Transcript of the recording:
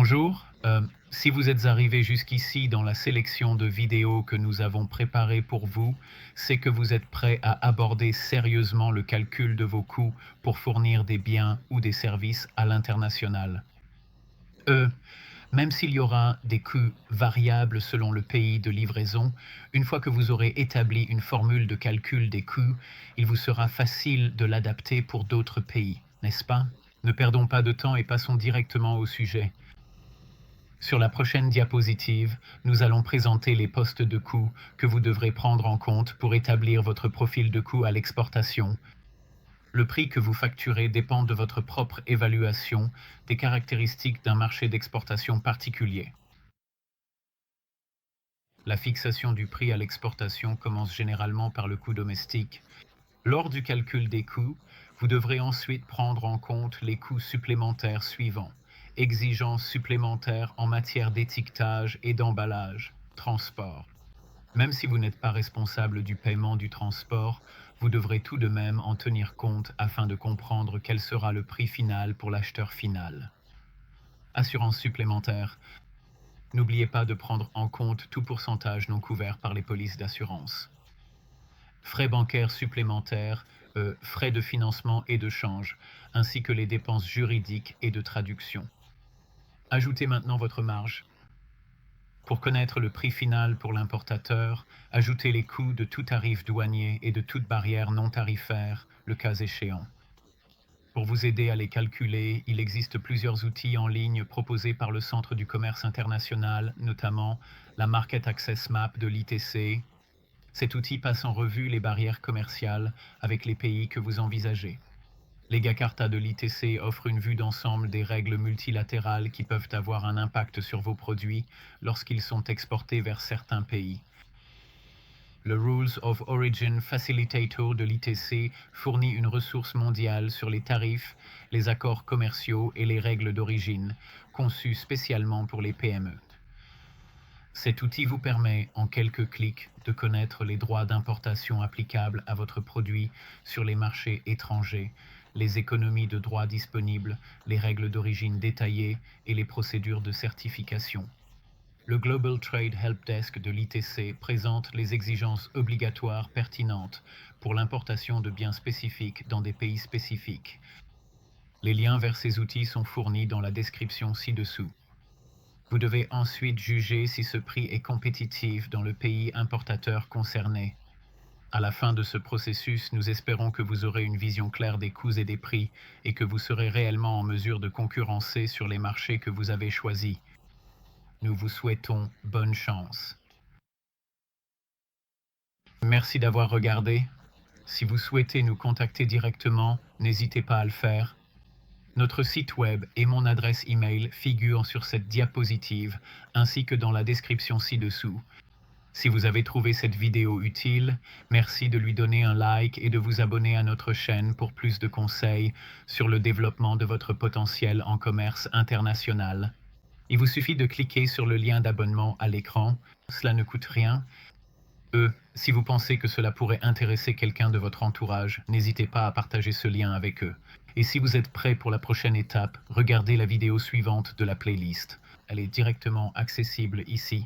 Bonjour, si vous êtes arrivé jusqu'ici dans la sélection de vidéos que nous avons préparées pour vous, c'est que vous êtes prêt à aborder sérieusement le calcul de vos coûts pour fournir des biens ou des services à l'international. Euh, Même s'il y aura des coûts variables selon le pays de livraison, une fois que vous aurez établi une formule de calcul des coûts, il vous sera facile de l'adapter pour d'autres pays, n'est-ce pas? Ne perdons pas de temps et passons directement au sujet. Sur la prochaine diapositive, nous allons présenter les postes de coûts que vous devrez prendre en compte pour établir votre profil de coût à l'exportation. Le prix que vous facturez dépend de votre propre évaluation des caractéristiques d'un marché d'exportation particulier. La fixation du prix à l'exportation commence généralement par le coût domestique. Lors du calcul des coûts, vous devrez ensuite prendre en compte les coûts supplémentaires suivants. Exigences supplémentaires en matière d'étiquetage et d'emballage, transport. Même si vous n'êtes pas responsable du paiement du transport, vous devrez tout de même en tenir compte afin de comprendre quel sera le prix final pour l'acheteur final. Assurance supplémentaire. N'oubliez pas de prendre en compte tout pourcentage non couvert par les polices d'assurance. Frais bancaires supplémentaires, frais de financement et de change, ainsi que les dépenses juridiques et de traduction. Ajoutez maintenant votre marge. Pour connaître le prix final pour l'importateur, ajoutez les coûts de tout tarif douanier et de toute barrière non tarifaire, le cas échéant. Pour vous aider à les calculer, il existe plusieurs outils en ligne proposés par le Centre du commerce international, notamment la Market Access Map de l'ITC. Cet outil passe en revue les barrières commerciales avec les pays que vous envisagez. L'EGA-Carta de l'ITC offre une vue d'ensemble des règles multilatérales qui peuvent avoir un impact sur vos produits lorsqu'ils sont exportés vers certains pays. Le Rules of Origin Facilitator de l'ITC fournit une ressource mondiale sur les tarifs, les accords commerciaux et les règles d'origine, conçues spécialement pour les PME. Cet outil vous permet, en quelques clics, de connaître les droits d'importation applicables à votre produit sur les marchés étrangers, les économies de droits disponibles, les règles d'origine détaillées et les procédures de certification. Le Global Trade Help Desk de l'ITC présente les exigences obligatoires pertinentes pour l'importation de biens spécifiques dans des pays spécifiques. Les liens vers ces outils sont fournis dans la description ci-dessous. Vous devez ensuite juger si ce prix est compétitif dans le pays importateur concerné. À la fin de ce processus, nous espérons que vous aurez une vision claire des coûts et des prix et que vous serez réellement en mesure de concurrencer sur les marchés que vous avez choisis. Nous vous souhaitons bonne chance. Merci d'avoir regardé. Si vous souhaitez nous contacter directement, n'hésitez pas à le faire. Notre site web et mon adresse email figurent sur cette diapositive ainsi que dans la description ci-dessous. Si vous avez trouvé cette vidéo utile, merci de lui donner un like et de vous abonner à notre chaîne pour plus de conseils sur le développement de votre potentiel en commerce international. Il vous suffit de cliquer sur le lien d'abonnement à l'écran, cela ne coûte rien. Si vous pensez que cela pourrait intéresser quelqu'un de votre entourage, n'hésitez pas à partager ce lien avec eux. Et si vous êtes prêt pour la prochaine étape, regardez la vidéo suivante de la playlist. Elle est directement accessible ici.